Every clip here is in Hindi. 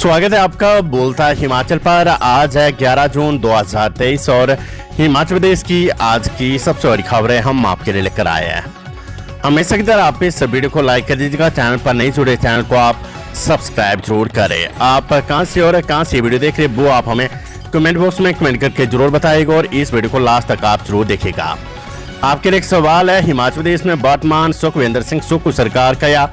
स्वागत है आपका बोलता है हिमाचल पर। आज है 11 जून 2023 और हिमाचल प्रदेश की आज की सबसे बड़ी खबरें हम आपके लिए लेकर आए हैं। हमेशा की तरह आप इस वीडियो को लाइक कर दीजिएगा। चैनल पर नहीं जुड़े चैनल को आप सब्सक्राइब जरूर करें। आप कहां से और कहां से वीडियो देख रहे वो आप हमें कमेंट बॉक्स में कमेंट करके जरूर बताइएगा और इस वीडियो को लास्ट तक आप जरूर देखिएगा। आपके लिए एक सवाल है, हिमाचल प्रदेश में वर्तमान सुखविंदर सिंह सुक्खू सरकार का या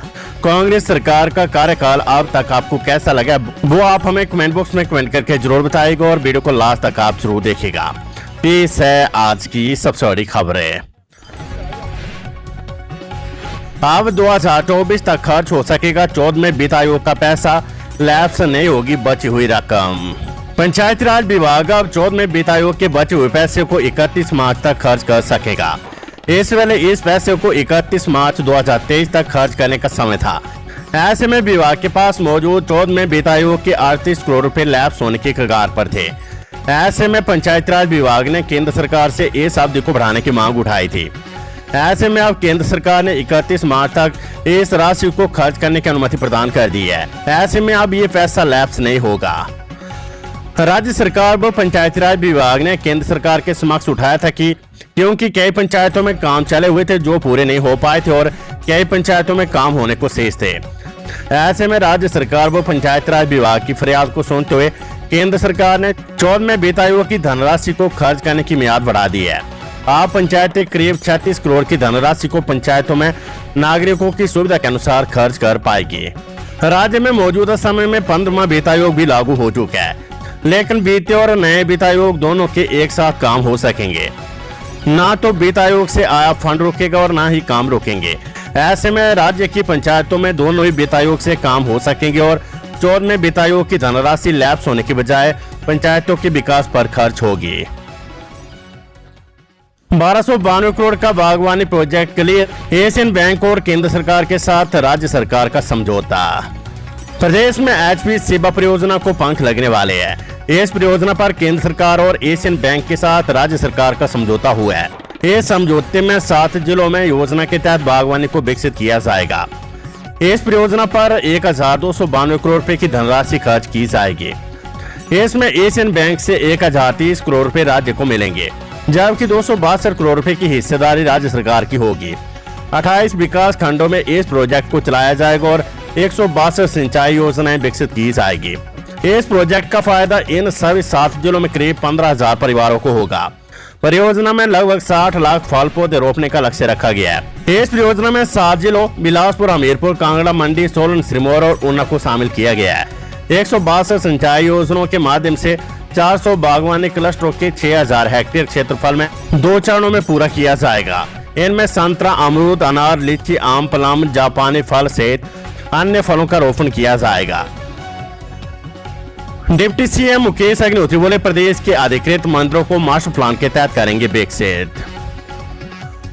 कांग्रेस सरकार का कार्यकाल अब तक आपको कैसा लगा, वो आप हमें कमेंट बॉक्स में कमेंट करके जरूर बताइएगा और वीडियो को लास्ट तक आप जरूर देखिएगा। पेश है आज की सबसे बड़ी खबरें। अब 2024 तक खर्च हो सकेगा 14वें वित्त आयोग का पैसा, लैप्स नहीं होगी बची हुई रकम। पंचायती राज विभाग अब 14वें वित्त आयोग के बचे हुए पैसे को 31 मार्च तक खर्च कर सकेगा। इस वेले इस पैसे को 31 मार्च 2023 तक खर्च करने का समय था। ऐसे में विभाग के पास मौजूद 14वें वित्त आयोग के 38 करोड़ रुपए लैप्स होने की कगार पर थे। ऐसे में पंचायती राज विभाग ने केंद्र सरकार से इस अवधि को बढ़ाने की मांग उठाई थी। ऐसे में अब केंद्र सरकार ने 31 मार्च तक इस राशि को खर्च करने की अनुमति प्रदान कर दी है। ऐसे में अब ये पैसा लैप्स नहीं होगा। राज्य सरकार व पंचायती राज विभाग ने केंद्र सरकार के समक्ष उठाया था कि क्योंकि कई पंचायतों में काम चले हुए थे जो पूरे नहीं हो पाए थे और कई पंचायतों में काम होने को शेष थे। ऐसे में राज्य सरकार व पंचायती राज विभाग की फरियाद को सुनते हुए केंद्र सरकार ने 14वें वित्त आयोग की धनराशि को खर्च करने की मियाद बढ़ा दी है। अब पंचायतें करीब 36 करोड़ की धनराशि को पंचायतों में नागरिकों की सुविधा के अनुसार खर्च कर पाएगी। राज्य में मौजूदा समय में 15वां वित्त आयोग भी लागू हो चुका है, लेकिन वित्तीय और नए वित्त आयोग दोनों के एक साथ काम हो सकेंगे। ना तो वित्त आयोग से आया फंड रुकेगा और ना ही काम रुकेंगे। ऐसे में राज्य की पंचायतों में दोनों ही वित्त आयोग से काम हो सकेंगे और 14वें वित्त आयोग की धनराशि लैप्स होने के बजाय पंचायतों के विकास पर खर्च होगी। 1292 करोड़ का बागवानी प्रोजेक्ट के लिए एशियन बैंक और केंद्र सरकार के साथ राज्य सरकार का समझौता। प्रदेश में HP सेवा परियोजना को पंख लगने वाले हैं। इस परियोजना पर केंद्र सरकार और एशियन बैंक के साथ राज्य सरकार का समझौता हुआ है। इस समझौते में 7 जिलों में योजना के तहत बागवानी को विकसित किया जाएगा। इस परियोजना पर 1292 करोड़ रुपए की धनराशि खर्च की जाएगी। इसमें एशियन बैंक से 1030 करोड़ रुपए राज्य को मिलेंगे, जबकि 262 करोड़ रुपए की हिस्सेदारी राज्य सरकार की होगी। 28 विकास खंडों में इस प्रोजेक्ट को चलाया जाएगा और 162 सिंचाई योजनाएं विकसित की जाएगी। इस प्रोजेक्ट का फायदा इन सभी 7 जिलों में करीब 15,000 परिवारों को होगा। परियोजना में लगभग 60 लाख फल पौधे रोपने का लक्ष्य रखा गया है। इस परियोजना में 7 जिलों बिलासपुर, हमीरपुर, कांगड़ा, मंडी, सोलन, सिरमौर और ऊना को शामिल किया गया है। 162 सिंचाई योजनाओं के माध्यम से 400 बागवानी क्लस्टरों के 6000 हेक्टेयर क्षेत्रफल में 2 चरणों में पूरा किया जाएगा। इनमें संतरा, अमरूद, अनार, लीची, आम, प्लम, जापानी फल सहित अन्य फलों का रोपण किया जाएगा। डिप्टी सीएम मुकेश अग्निहोत्री बोले, प्रदेश के अधिकृत मंदिरों को मास्टर प्लान के तहत करेंगे विकसित।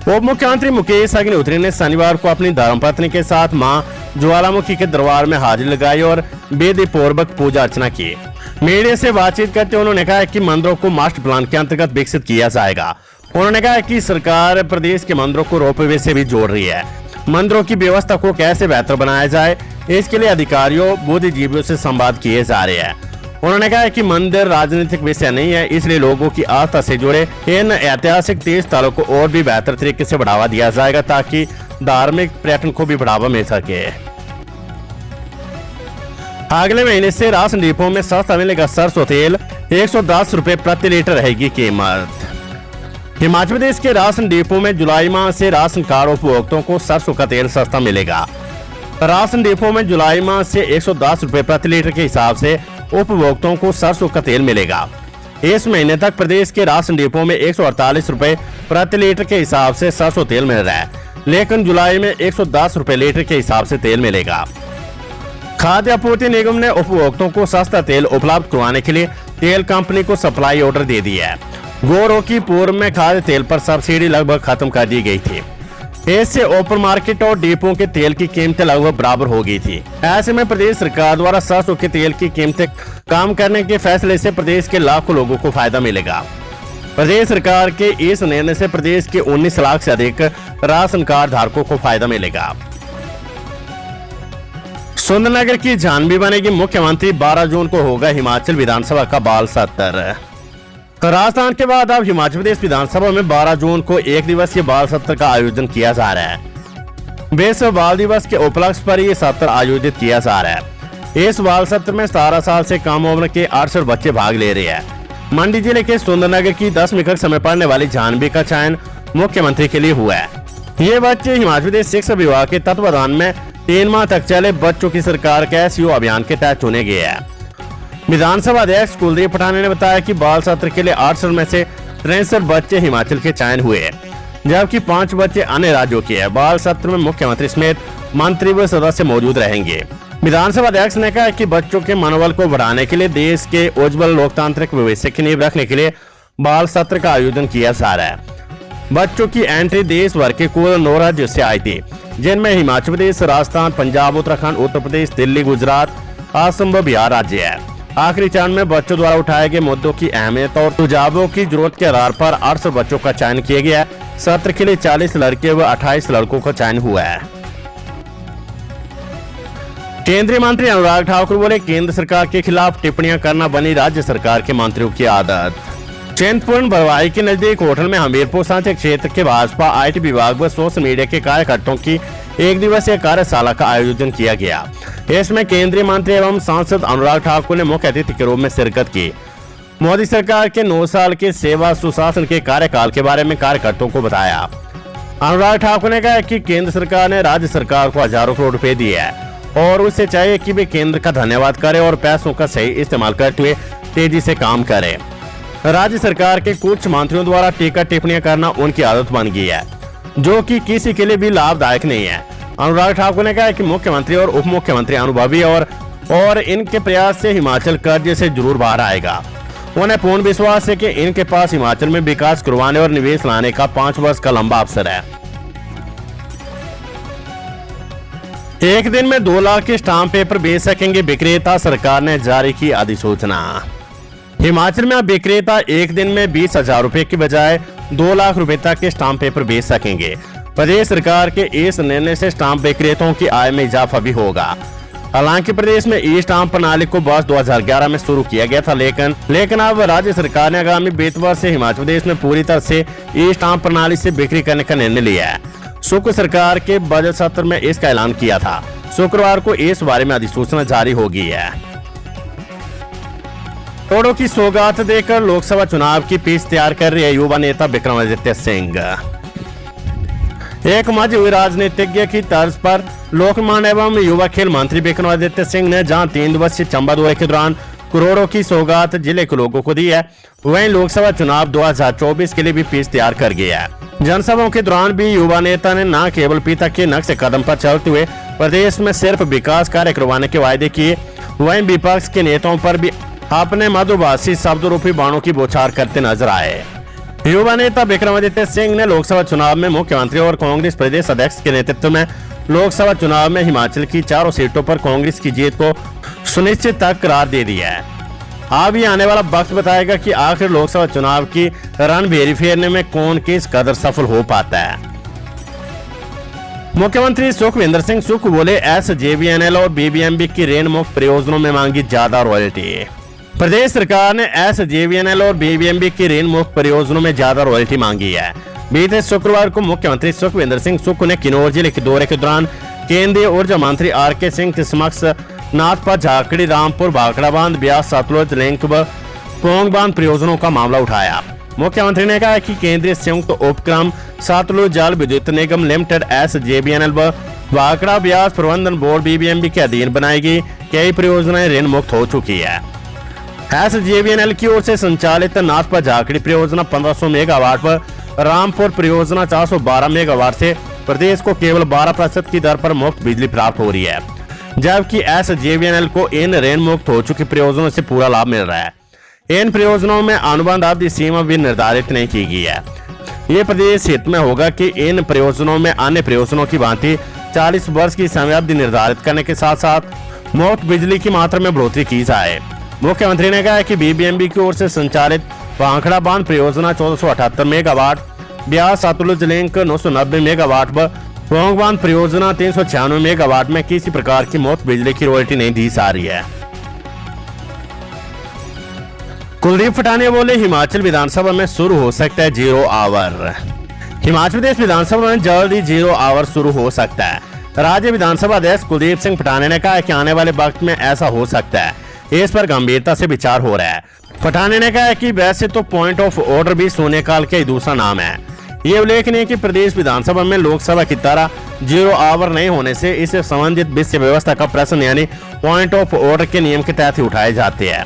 उप मुख्यमंत्री मुकेश अग्निहोत्री ने शनिवार को अपनी धर्मपत्नी के साथ मां ज्वालामुखी के दरबार में हाजिरी लगाई और विधि पूर्वक पूजा अर्चना की। मीडिया से बातचीत करते हुए उन्होंने कहा कि मंदिरों को मास्टर प्लान के अंतर्गत विकसित किया जाएगा। उन्होंने कहा कि सरकार प्रदेश के मंदिरों को रोपवे से भी जोड़ रही है। मंदिरों की व्यवस्था को कैसे बेहतर बनाया जाए, इसके लिए अधिकारियों, बुद्धिजीवियों से संवाद किए जा रहे हैं। उन्होंने कहा कि मंदिर राजनीतिक विषय नहीं है, इसलिए लोगों की आस्था से जुड़े इन ऐतिहासिक तीर्थ स्थलों को और भी बेहतर तरीके से बढ़ावा दिया जाएगा ताकि धार्मिक पर्यटन को भी बढ़ावा मिल सके। अगले महीने से राशन डिपो में सस्ता मिलेगा सरसों तेल, 110 रुपए प्रति लीटर रहेगी कीमत। हिमाचल प्रदेश के राशन डिपो में जुलाई माह से राशन कार्ड उपभोक्ताओं को सरसों का तेल सस्ता मिलेगा। राशन डिपो में जुलाई माह से 110 रुपए प्रति लीटर के हिसाब से उपभोक्ताओं को सरसों का तेल मिलेगा। इस महीने तक प्रदेश के राशन डिपो में 148 रुपए प्रति लीटर के हिसाब से सरसों तेल मिल रहा है, लेकिन जुलाई में 110 रुपए लीटर के हिसाब से तेल मिलेगा। खाद्य आपूर्ति निगम ने उपभोक्ताओं को सस्ता तेल उपलब्ध करवाने के लिए तेल कंपनी को सप्लाई ऑर्डर दे दिया है। गौर हो कि पूर्व में खाद्य तेल पर सब्सिडी लगभग खत्म कर दी गई थी। इससे ओपन मार्केट और डिपो के तेल की कीमतें लगभग बराबर हो गई थी। ऐसे में प्रदेश सरकार द्वारा सरसों के तेल की कीमतें कम करने के फैसले से प्रदेश के लाखों लोगों को फायदा मिलेगा। प्रदेश सरकार के इस निर्णय से प्रदेश के 19 लाख से अधिक राशन कार्ड धारकों को फायदा मिलेगा। सुंदरनगर की जानवी बनेगी मुख्यमंत्री। 12 जून को होगा हिमाचल विधानसभा का बाल सत्र। राजस्थान के बाद अब हिमाचल प्रदेश विधानसभा में 12 जून को एक दिवसीय बाल सत्र का आयोजन किया जा रहा है। विश्व बाल दिवस के उपलक्ष्य पर यह सत्र आयोजित किया जा रहा है। इस बाल सत्र में 17 साल से कम उम्र के 68 बच्चे भाग ले रहे हैं। मंडी जिले के सुंदरनगर की 10वीं कक्षा में पढ़ने वाली जानवी का चयन मुख्यमंत्री के लिए हुआ है। ये बच्चे हिमाचल प्रदेश शिक्षा विभाग के तत्वाधान में 3 माह तक चले बच्चों की सरकार के SU अभियान के तहत चुने गए हैं। विधानसभा अध्यक्ष कुलदीप पठानिया ने बताया कि बाल सत्र के लिए 68 में से 63 बच्चे हिमाचल के चयन हुए हैं, जबकि 5 बच्चे अन्य राज्यों के हैं। बाल सत्र में मुख्यमंत्री समेत मंत्री व सदस्य मौजूद रहेंगे। विधानसभा अध्यक्ष ने कहा कि बच्चों के मनोबल को बढ़ाने के लिए देश के उज्जवल लोकतांत्रिक भविष्य की नींव रखने के लिए बाल सत्र का आयोजन किया जा रहा है। बच्चों की एंट्री देश भर के कुल 9 राज्यों से आई थी, जिनमें हिमाचल प्रदेश, राजस्थान, पंजाब, उत्तराखंड, उत्तर प्रदेश, दिल्ली, गुजरात, असम व बिहार राज्य है। आखिरी चरण में बच्चों द्वारा उठाए गए मुद्दों की अहमियत और सुझावों की जरूरत के आधार पर 68 बच्चों का चयन किया गया। सत्र के लिए 40 लड़के व 28 लड़कों का चयन हुआ है। केंद्रीय मंत्री अनुराग ठाकुर बोले, केंद्र सरकार के खिलाफ टिप्पणियां करना बनी राज्य सरकार के मंत्रियों की आदत। चिंतपूर्ण बरवाई के नजदीक होटल में हमीरपुर सांचे क्षेत्र के भाजपा IT विभाग व सोशल मीडिया के कार्यकर्ताओं की एक दिवसीय कार्यशाला का आयोजन किया गया। इसमें केंद्रीय मंत्री एवं सांसद अनुराग ठाकुर ने मुख्य अतिथि के रूप में शिरकत की। मोदी सरकार के 9 साल के सेवा सुशासन के कार्यकाल के बारे में कार्यकर्ताओं को बताया। अनुराग ठाकुर ने कहा कि केंद्र सरकार ने राज्य सरकार को हजारों करोड़ रुपए दिए हैं और उससे चाहिए कि वे केंद्र का धन्यवाद करे और पैसों का सही इस्तेमाल करते हुए तेजी से काम करे। राज्य सरकार के कुछ मंत्रियों द्वारा टीका टिप्पणियां करना उनकी आदत बन गई है, जो कि किसी के लिए भी लाभदायक नहीं है। अनुराग ठाकुर ने कहा कि मुख्यमंत्री और उप मुख्यमंत्री अनुभवी और इनके प्रयास से हिमाचल कर्ज से जरूर बाहर आएगा। उन्हें पूर्ण विश्वास है कि इनके पास हिमाचल में विकास करवाने और निवेश लाने का 5 वर्ष का लंबा अवसर है। एक दिन में 2 लाख के स्टाम्प पेपर बेच सकेंगे विक्रेता, सरकार ने जारी की अधिसूचना। हिमाचल में अब विक्रेता एक दिन में 20,000 रुपए की बजाय 2 लाख रुपए तक के स्टाम्प पेपर बेच सकेंगे। प्रदेश सरकार के इस निर्णय से स्टाम्प विक्रेताओं की आय में इजाफा भी होगा। हालांकि प्रदेश में ई स्टाम्प प्रणाली को वर्ष 2011 में शुरू किया गया था, लेकिन अब राज्य सरकार ने आगामी वित्त वर्ष से हिमाचल प्रदेश में पूरी तरह से ई स्टाम्प प्रणाली से बिक्री करने का निर्णय लिया है। शुक्र सरकार के बजट सत्र में इसका ऐलान किया था। शुक्रवार को इस बारे में अधिसूचना जारी हो गई है। करोड़ों की सौगात देकर लोकसभा चुनाव की पिच तैयार कर रहे युवा नेता विक्रमादित्य सिंह। एक मजे हुए राजनीतिज्ञ की तर्ज पर लोक निर्माण एवं युवा खेल मंत्री विक्रमादित्य सिंह ने जहां 3 दिवसीय चंबा दौरे के दौरान करोड़ों की सौगात जिले के लोगों को दी है, वहीं लोकसभा चुनाव 2024 के लिए भी पिच तैयार कर गया है। जनसभाओं के दौरान भी युवा नेता ने न केवल पिता के नक्शे कदम पर चलते हुए प्रदेश में सिर्फ विकास कार्य करवाने के वायदे किए, वहीं विपक्ष के नेताओं पर भी अपने मधुभाषी शब्द रूपी बाणों की बौछार करते नजर आए। युवा नेता विक्रमादित्य सिंह ने लोकसभा चुनाव में मुख्यमंत्री और कांग्रेस प्रदेश अध्यक्ष के नेतृत्व में लोकसभा चुनाव में हिमाचल की 4 सीटों पर कांग्रेस की जीत को सुनिश्चित तक करार दे दिया है। अब ये आने वाला वक्त बताएगा कि आखिर लोकसभा चुनाव की रणभेरी फेरने में कौन किस कदर सफल हो पाता है। मुख्यमंत्री सुखविंदर सिंह सुक्खू बोले, SJVNL और BBMB की ऋण मुक्त परियोजनाओं में मांगी ज्यादा रॉयल्टी। प्रदेश सरकार ने SJVNL और BBMB की ऋण मुक्त परियोजनाओं में ज्यादा रॉयल्टी मांगी है। बीते शुक्रवार को मुख्यमंत्री सुखविंदर सिंह सुक्खू ने किन्नौर जिले के दौरे के दौरान केंद्रीय ऊर्जा मंत्री RK सिंह के समक्ष नाथपा, झाकड़ी, रामपुर, भाखड़ा बांध, ब्यास, सतलुज लिंक व पोंग बांध परियोजनाओं का मामला उठाया। मुख्यमंत्री ने कहा कि केंद्रीय संयुक्त उपक्रम सतलुज जल विद्युत निगम लिमिटेड SJVNL व भाखड़ा ब्यास प्रबंधन बोर्ड BBMB के अधीन बनाई गई कई परियोजनाएं ऋण मुक्त हो चुकी है। SJVNL की ओर से संचालित नाथपा झाकड़ी परियोजना 1500 मेगावाट व रामपुर परियोजना 412 मेगावाट से प्रदेश को केवल 12% की दर पर मुफ्त बिजली प्राप्त हो रही है, जबकि SJVNL को इन ऋण मुक्त हो चुकी परियोजनाओं से पूरा लाभ मिल रहा है। इन परियोजनाओं में अनुबंध अवधि सीमा भी निर्धारित नहीं की गई है। ये प्रदेश हित में होगा कि इन परियोजनाओं में अन्य परियोजनाओं की भांति 40 वर्ष की समयावधि निर्धारित करने के साथ साथ मुफ्त बिजली की मात्रा में बढ़ोतरी की जाए। मुख्यमंत्री ने कहा कि BBMB की ओर से संचालित भाखड़ा बांध परियोजना 1478 megawatt, Beas Sutlej link 990 megawatt व पोंग बांध परियोजना 396 मेगावाट में किसी प्रकार की मुफ्त बिजली की रॉयल्टी नहीं दी जा रही है। कुलदीप फटानिया बोले हिमाचल विधानसभा में शुरू हो सकता है 0 आवर। हिमाचल प्रदेश विधानसभा में जल्द ही 0 आवर शुरू हो सकता है। राज्य विधानसभा अध्यक्ष कुलदीप सिंह फटानिया ने कहा कि आने वाले वक्त में ऐसा हो सकता है, इस पर गंभीरता से विचार हो रहा है। फटानिया ने कहा कि वैसे तो पॉइंट ऑफ ऑर्डर भी शून्यकाल का ही दूसरा नाम है। ये उल्लेखनीय है कि प्रदेश विधानसभा में लोकसभा की तरह 0 आवर नहीं होने से इससे संबंधित विषय व्यवस्था का प्रश्न यानी पॉइंट ऑफ ऑर्डर के नियम के तहत ही उठाए जाते हैं।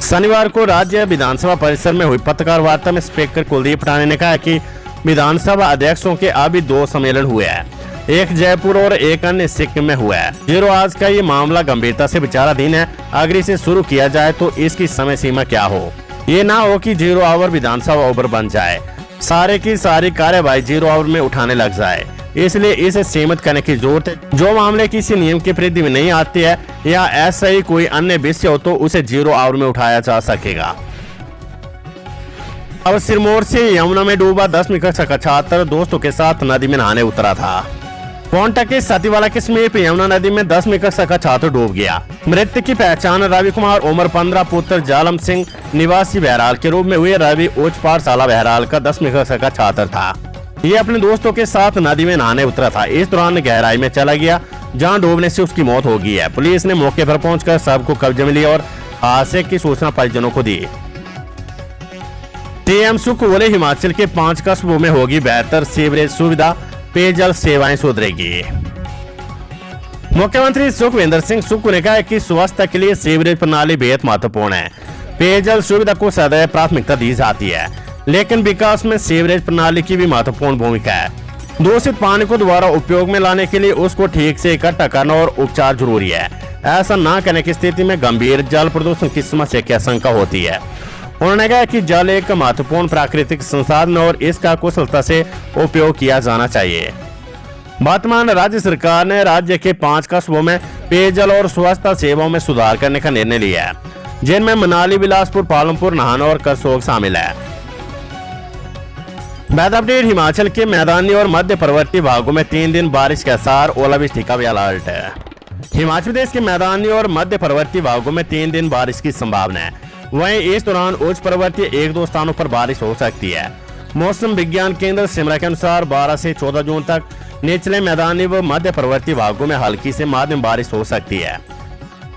शनिवार को राज्य विधानसभा परिसर में हुई पत्रकार वार्ता में स्पीकर कुलदीप फटानिया ने कहा कि विधानसभा अध्यक्षों के अभी 2 सम्मेलन हुए हैं, एक जयपुर और एक अन्य सिक्किम में हुआ है। 0 आज का ये मामला गंभीरता से विचाराधीन है। अगर इसे शुरू किया जाए तो इसकी समय सीमा क्या हो, ये ना हो कि 0 आवर विधानसभा ओवर बन जाए, सारे की सारी कार्यवाही 0 आवर में उठाने लग जाए। इसलिए इसे सीमित करने की जरूरत है। जो मामले किसी नियम की परिधि में नहीं आते हैं या ऐसा ही कोई अन्य विषय हो तो उसे 0 आवर में उठाया जा सकेगा। अब सिरमौर से यमुना में डूबा 10वीं कक्षा का छात्र दोस्तों के साथ नदी में नहाने उतरा था। पोंटा के सतीवाला के समीप यमुना नदी में 10वीं कक्षा का छात्र डूब गया। मृतक की पहचान रवि कुमार उम्र 15 पुत्र जालम सिंह निवासी बहराल के रूप में हुए। रवि उच्च पाठशाला बहराल का 10वीं कक्षा का छात्र था। ये अपने दोस्तों के साथ नदी में नहाने उतरा था। इस दौरान गहराई में चला गया जहां डूबने से उसकी मौत हो गई है। पुलिस ने मौके पर पहुंचकर शव को कब्जे में लिया और हादसे की सूचना परिजनों को दी। सीएम सुख बोले हिमाचल के 5 कस्बों में होगी बेहतर सीवरेज सुविधा, पेयजल सेवाएं सुधरेगी। मुख्यमंत्री सुखविंदर सिंह सुक्खू ने कहा कि स्वास्थ्य के लिए सीवरेज प्रणाली बेहद महत्वपूर्ण है। पेयजल सुविधा को सदैव प्राथमिकता दी जाती है, लेकिन विकास में सीवरेज प्रणाली की भी महत्वपूर्ण भूमिका है। दूषित पानी को दोबारा उपयोग में लाने के लिए उसको ठीक से इकट्ठा करना और उपचार जरूरी है। ऐसा न करने की स्थिति में गंभीर जल प्रदूषण की समस्या की आशंका होती है। उन्होंने कहा कि जल एक महत्वपूर्ण प्राकृतिक संसाधन और इसका कुशलता से उपयोग किया जाना चाहिए। वर्तमान राज्य सरकार ने राज्य के 5 कस्बों में पेयजल और स्वच्छता सेवाओं में सुधार करने का निर्णय लिया है, जिनमें मनाली, बिलासपुर, पालमपुर, नाहन और करसोग शामिल है। Weather update. हिमाचल के मैदानी और मध्य पर्वतीय भागों में 3 दिन बारिश के आसार, ओलावृष्टि का भी अलर्ट है। हिमाचल प्रदेश के मैदानी और मध्य पर्वतीय भागों में 3 दिन बारिश की संभावना है। वहीं इस दौरान उच्च पर्वतीय 1-2 स्थानों पर बारिश हो सकती है। मौसम विज्ञान केंद्र शिमला के अनुसार 12 से 14 जून तक निचले मैदानी व मध्य पर्वतीय भागों में हल्की से मध्यम बारिश हो सकती है।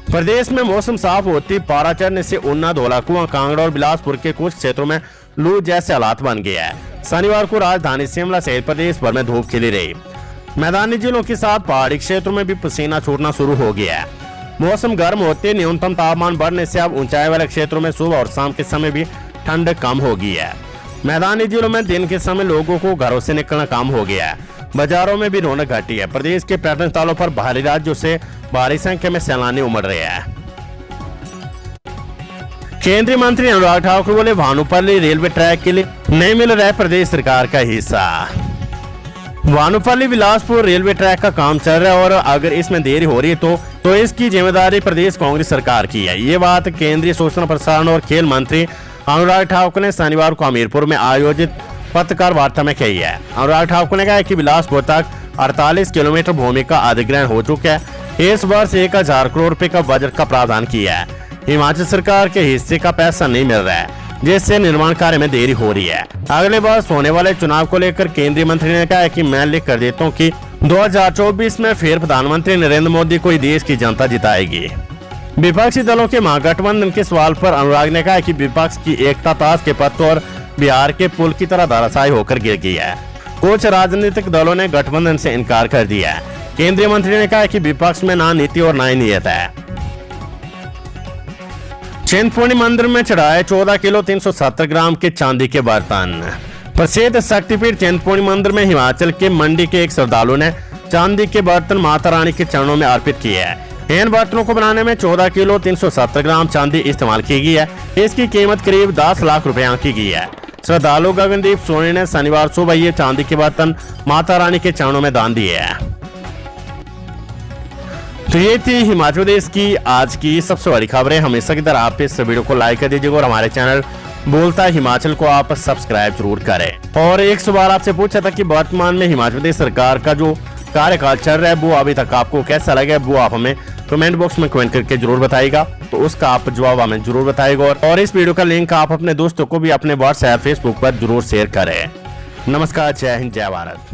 प्रदेश में मौसम साफ होती पारा चढ़ने से ऊना, धौलाकुआं, कांगड़ा और बिलासपुर के कुछ क्षेत्रों में लू जैसे हालात बन गए हैं। शनिवार को राजधानी शिमला सहित प्रदेश भर में धूप खिली रही। मैदानी जिलों के साथ पहाड़ी क्षेत्रों में भी पसीना छूटना शुरू हो गया है। मौसम गर्म होते न्यूनतम तापमान बढ़ने से अब ऊंचाई वाले क्षेत्रों में सुबह और शाम के समय भी ठंड कम हो गई है। मैदानी जिलों में दिन के समय लोगों को घरों से निकलना कम हो गया है। बाजारों में भी रौनक घटी है। प्रदेश के पर्यटन स्थलों पर बाहरी राज्यों से भारी संख्या में सैलानी उमड़ रहे हैं। केंद्रीय मंत्री अनुराग ठाकुर बोले भानुपल्ली रेलवे ट्रैक के लिए नहीं मिल रहा है प्रदेश सरकार का हिस्सा। भानुपल्ली बिलासपुर रेलवे ट्रैक का काम चल रहा है और अगर इसमें देरी हो रही है तो इसकी जिम्मेदारी प्रदेश कांग्रेस सरकार की है। ये बात केंद्रीय सूचना प्रसारण और खेल मंत्री अनुराग ठाकुर ने शनिवार को हमीरपुर में आयोजित पत्रकार वार्ता में कही है। अनुराग ठाकुर ने कहा कि बिलासपुर तक 48 किलोमीटर भूमि का अधिग्रहण हो चुका है। इस वर्ष 1000 करोड़ रुपए का बजट का प्रावधान किया है। हिमाचल सरकार के हिस्से का पैसा नहीं मिल रहा है, जिससे निर्माण कार्य में देरी हो रही है। अगले वर्ष होने वाले चुनाव को लेकर केंद्रीय मंत्री ने कहा कि मैं लिख कर देता हूँ कि 2024 में फिर प्रधानमंत्री नरेंद्र मोदी को देश की जनता जिताएगी। विपक्षी दलों के महागठबंधन के सवाल पर अनुराग ने कहा कि विपक्ष की एकता ताश के पत्तों और बिहार के पुल की तरह धराशायी होकर गिर गई है। कुछ राजनीतिक दलों ने गठबंधन से इनकार कर दिया है। केंद्रीय मंत्री ने कहा कि विपक्ष में ना नीति और ना ही नीयत है। चिंतपूर्णी मंदिर में चढ़ाए 14 किलो 370 ग्राम के चांदी के बर्तन। प्रसिद्ध शक्तिपीठ चिंतपूर्णी मंदिर में हिमाचल के मंडी के एक श्रद्धालु ने चांदी के बर्तन माता रानी के चरणों में अर्पित किए हैं। इन बर्तनों को बनाने में 14 किलो 370 ग्राम चांदी इस्तेमाल की गई है। इसकी कीमत करीब 10 लाख रुपए आंकी गई है। श्रद्धालु गगनदीप सोनी ने शनिवार सुबह ये चांदी के बर्तन माता रानी के चरणों में दान दिए हैं। तो ये थी हिमाचल प्रदेश की आज की सबसे बड़ी खबरें। हमेशा की तरह आप इस वीडियो को लाइक कर दीजिएगा और हमारे चैनल बोलता हिमाचल को आप सब्सक्राइब जरूर करें। और एक सवाल आपसे पूछा था कि वर्तमान में हिमाचल प्रदेश सरकार का जो कार्यकाल चल रहा है वो अभी तक आपको कैसा लगे वो आप हमें कमेंट बॉक्स में कमेंट करके जरूर बताइएगा, तो उसका आप जवाब हमें जरूर बताइएगा। और इस वीडियो का लिंक आप अपने दोस्तों को भी अपने व्हाट्सएप फेसबुक पर जरूर शेयर करें। नमस्कार, जय हिंद, जय भारत।